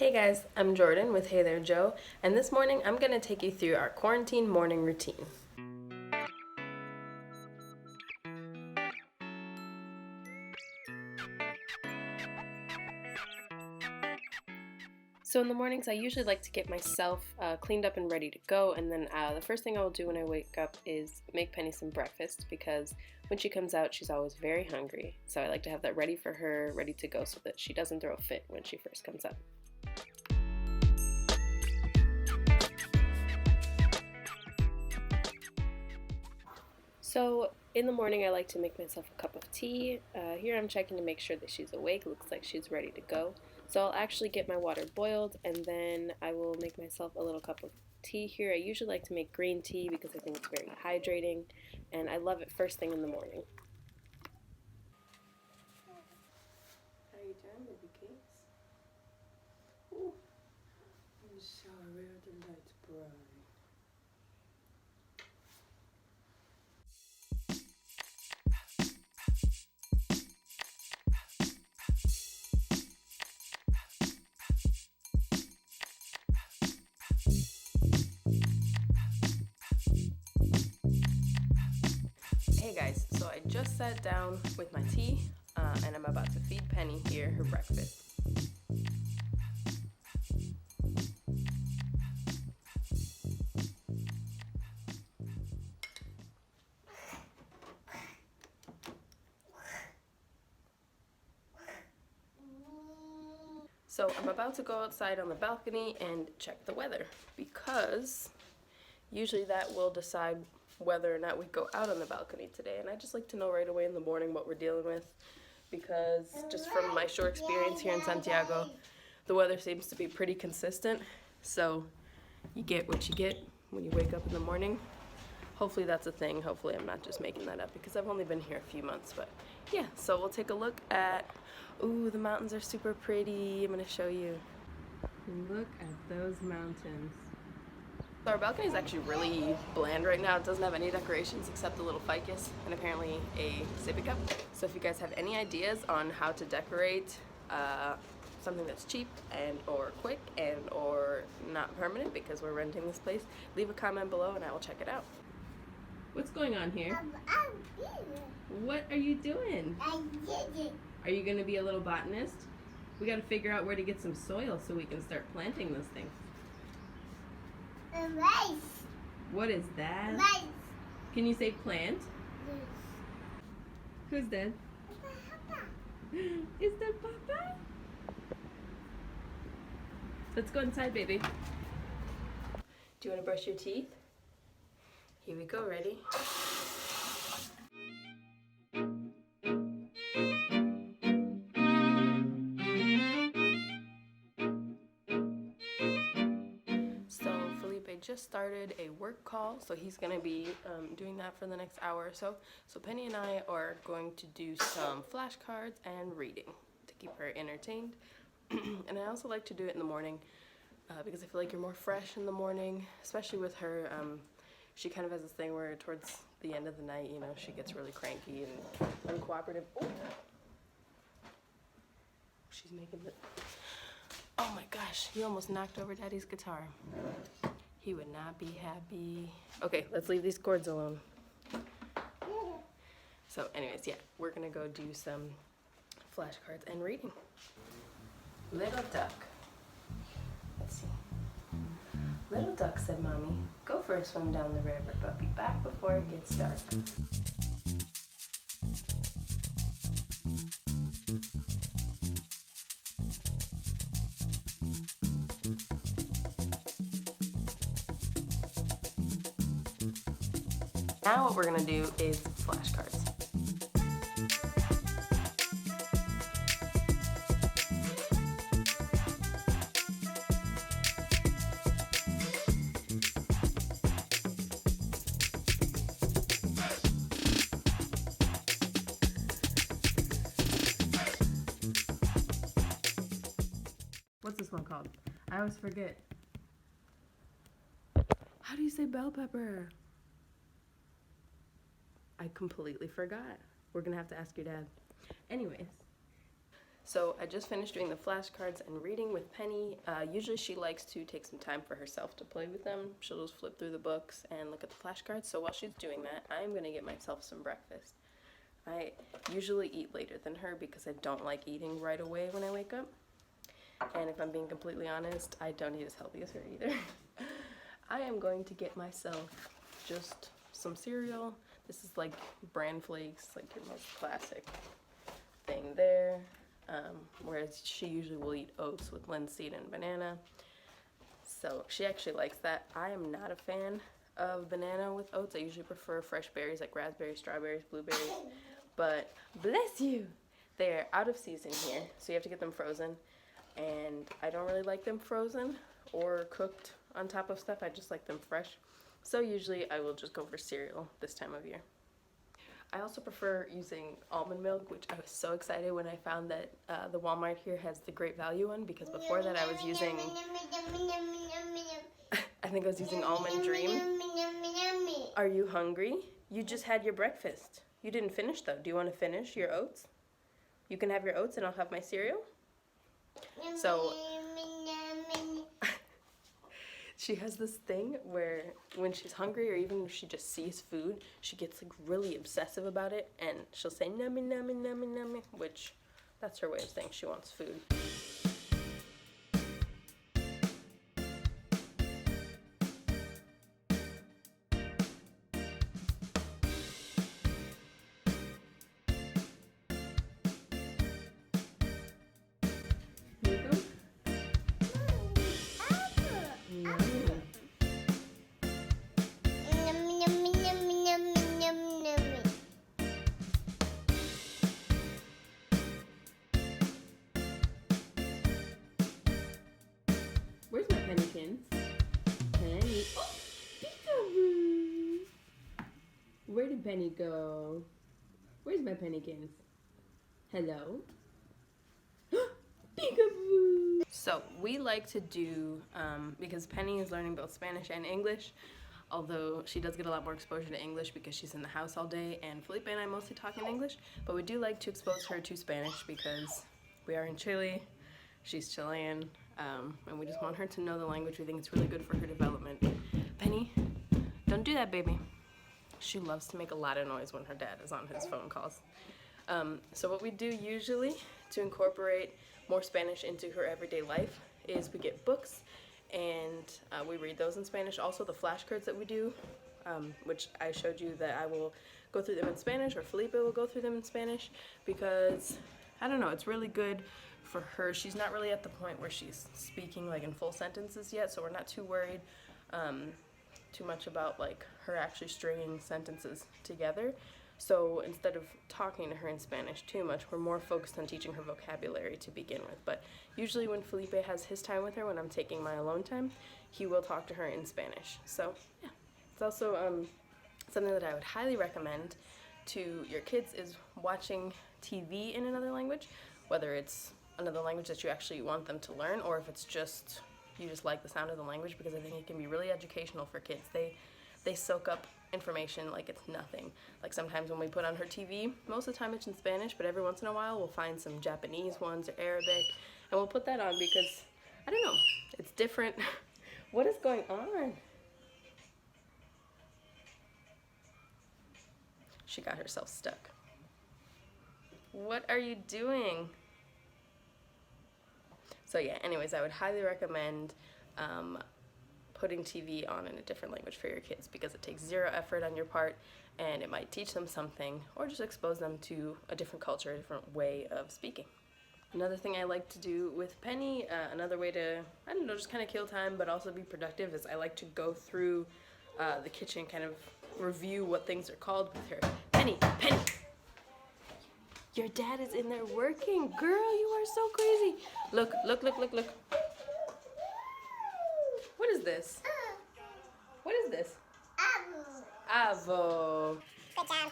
Hey guys, I'm Jordan with Hey There Joe, and this morning I'm going to take you through our quarantine morning routine. So in the mornings I usually like to get myself cleaned up and ready to go, and then the first thing I will do when I wake up is make Penny some breakfast because when she comes out she's always very hungry. So I like to have that ready for her, ready to go so that she doesn't throw a fit when she first comes up. So in the morning I like to make myself a cup of tea. Here I'm checking to make sure that she's awake. Looks like she's ready to go. So I'll actually get my water boiled and then I will make myself a little cup of tea here. I usually like to make green tea because I think it's very hydrating and I love it first thing in the morning. How are you doing, baby cakes? Ooh, I'm sorry, the light's bright. Hey guys, so I just sat down with my tea and I'm about to feed Penny here her breakfast. So I'm about to go outside on the balcony and check the weather because usually that will decide whether or not we go out on the balcony today, and I just like to know right away in the morning what we're dealing with because just from my short experience here in Santiago, the weather seems to be pretty consistent, so you get what you get when you wake up in the morning. Hopefully that's a thing. Hopefully I'm not just making that up because I've only been here a few months, but yeah, so we'll take a look at, ooh, the mountains are super pretty. I'm gonna show you. Look at those mountains. So our balcony is actually really bland right now. It doesn't have any decorations except a little ficus and apparently a sippy cup. So if you guys have any ideas on how to decorate something that's cheap and or quick and or not permanent because we're renting this place, leave a comment below and I will check it out. What's going on here? What are you doing? Are you going to be a little botanist? We got to figure out where to get some soil so we can start planting those things. Rice. What is that? Rice. Can you say plant? Yes. Who's that? Is that Papa? Let's go inside, baby. Do you want to brush your teeth? Here we go, ready? Just started a work call, so he's going to be doing that for the next hour or so. So Penny and I are going to do some flashcards and reading to keep her entertained. And I also like to do it in the morning because I feel like you're more fresh in the morning, especially with her. She kind of has this thing where towards the end of the night, you know, she gets really cranky and uncooperative. Oh, she's making the... Oh my gosh, you almost knocked over Daddy's guitar. He would not be happy. Okay, let's leave these cords alone. So anyways, yeah, we're gonna go do some flashcards and reading. Little duck. Let's see. Little duck, said Mommy, go for a swim down the river, but be back before it gets dark. Now what we're gonna do is flashcards. What's this one called? I always forget. How do you say bell pepper? I completely forgot. We're gonna have to ask your dad. Anyways, So I just finished doing the flashcards and reading with Penny. Usually she likes to take some time for herself to play with them. She'll just flip through the books and look at the flashcards. So while she's doing that, I'm going to get myself some breakfast. I usually eat later than her because I don't like eating right away when I wake up. And if I'm being completely honest, I don't eat as healthy as her either. I am going to get myself just some cereal. This is like bran flakes, like your most classic thing there. Whereas she usually will eat oats with linseed and banana. So she actually likes that. I am not a fan of banana with oats. I usually prefer fresh berries like raspberries, strawberries, blueberries. But bless you, they're out of season here, so you have to get them frozen. And I don't really like them frozen or cooked on top of stuff. I just like them fresh. So usually I will just go for cereal this time of year. I also prefer using almond milk, which I was so excited when I found that the Walmart here has the Great Value one, because before that I was using, I think I was using Almond Dream. Are you hungry? You just had your breakfast. You didn't finish though. Do you want to finish your oats? You can have your oats and I'll have my cereal. So she has this thing where when she's hungry or even if she just sees food, she gets like really obsessive about it and she'll say nummy nummy nummy nummy, which that's her way of saying she wants food. Where's my pennykins? Penny. Oh, peekaboo! Where did Penny go? Where's my pennykins? Hello? Peekaboo! So we like to do, because Penny is learning both Spanish and English, although she does get a lot more exposure to English because she's in the house all day, and Felipe and I mostly talk in English, but we do like to expose her to Spanish because we are in Chile, she's Chilean, and we just want her to know the language. We think it's really good for her development. Penny, don't do that, baby. She loves to make a lot of noise when her dad is on his phone calls. So what we do usually to incorporate more Spanish into her everyday life is we get books and we read those in Spanish. Also the flashcards that we do, which I showed you that I will go through them in Spanish, or Felipe will go through them in Spanish, because I don't know, it's really good for her. She's not really at the point where she's speaking like in full sentences yet, so we're not too worried too much about like her actually stringing sentences together. So instead of talking to her in Spanish too much, we're more focused on teaching her vocabulary to begin with. But usually when Felipe has his time with her, when I'm taking my alone time, he will talk to her in Spanish. So yeah, it's also something that I would highly recommend to your kids is watching TV in another language, whether it's another language that you actually want them to learn, or if it's just you just like the sound of the language, because I think it can be really educational for kids. They soak up information like it's nothing. Like sometimes when we put on her TV, most of the time it's in Spanish, but every once in a while we'll find some Japanese ones or Arabic, and we'll put that on because, I don't know, it's different. What is going on? She got herself stuck. What are you doing? So yeah, anyways, I would highly recommend putting TV on in a different language for your kids, because it takes zero effort on your part and it might teach them something or just expose them to a different culture, a different way of speaking. Another thing I like to do with Penny, another way to, I don't know, just kind of kill time but also be productive, is I like to go through the kitchen, kind of review what things are called with her. Penny, Penny! Your dad is in there working. Girl, you are so crazy. Look, look, look, look, look. What is this? What is this? Avo. Good job.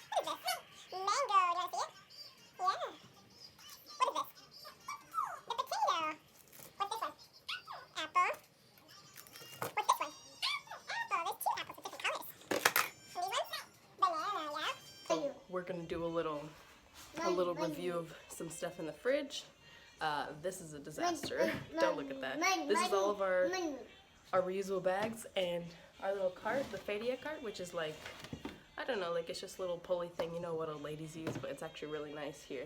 What is this? Mango. Do you want to see it? Yeah. What is this? The potato. What's this one? Apple. What's this one? Apple. There's two apples with different colors. And these ones? Banana, yeah. So we're gonna do a little a little review of some stuff in the fridge. This is a disaster. Don't look at that. This is all of our reusable bags and our little cart, the Fadia cart, which is like, I don't know, like it's just a little pulley thing, you know what old ladies use, but it's actually really nice here.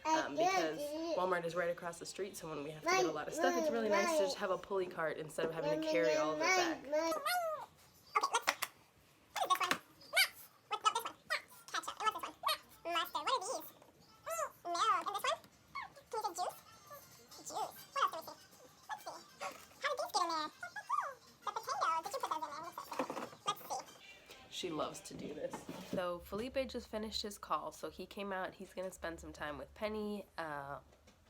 Because Walmart is right across the street, so when we have to get a lot of stuff, it's really nice to just have a pulley cart instead of having to carry all of it back. She loves to do this. So Felipe just finished his call, so he came out. He's gonna spend some time with Penny,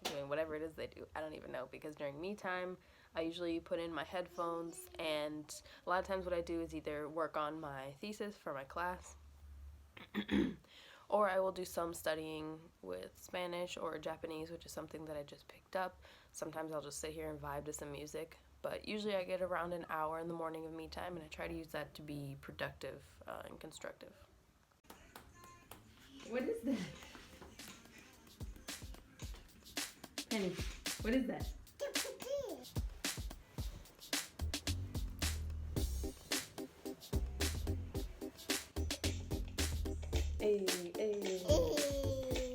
doing whatever it is they do. I don't even know, because during me time, I usually put in my headphones, and a lot of times what I do is either work on my thesis for my class, or I will do some studying with Spanish or Japanese, which is something that I just picked up. Sometimes I'll just sit here and vibe to some music. But usually I get around an hour in the morning of me time, and I try to use that to be productive and constructive. What is that? Penny, what is that? Hey, hey,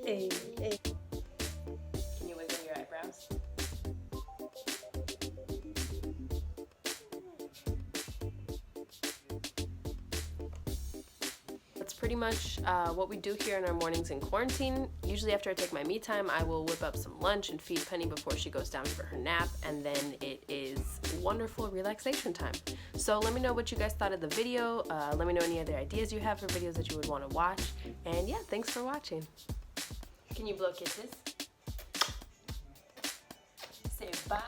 hey, hey. Can you wiggle your eyebrows? That's pretty much what we do here in our mornings in quarantine. Usually after I take my me time, I will whip up some lunch and feed Penny before she goes down for her nap, and then it is wonderful relaxation time. So let me know what you guys thought of the video. Let me know any other ideas you have for videos that you would want to watch. And yeah, thanks for watching. Can you blow kisses? Say bye.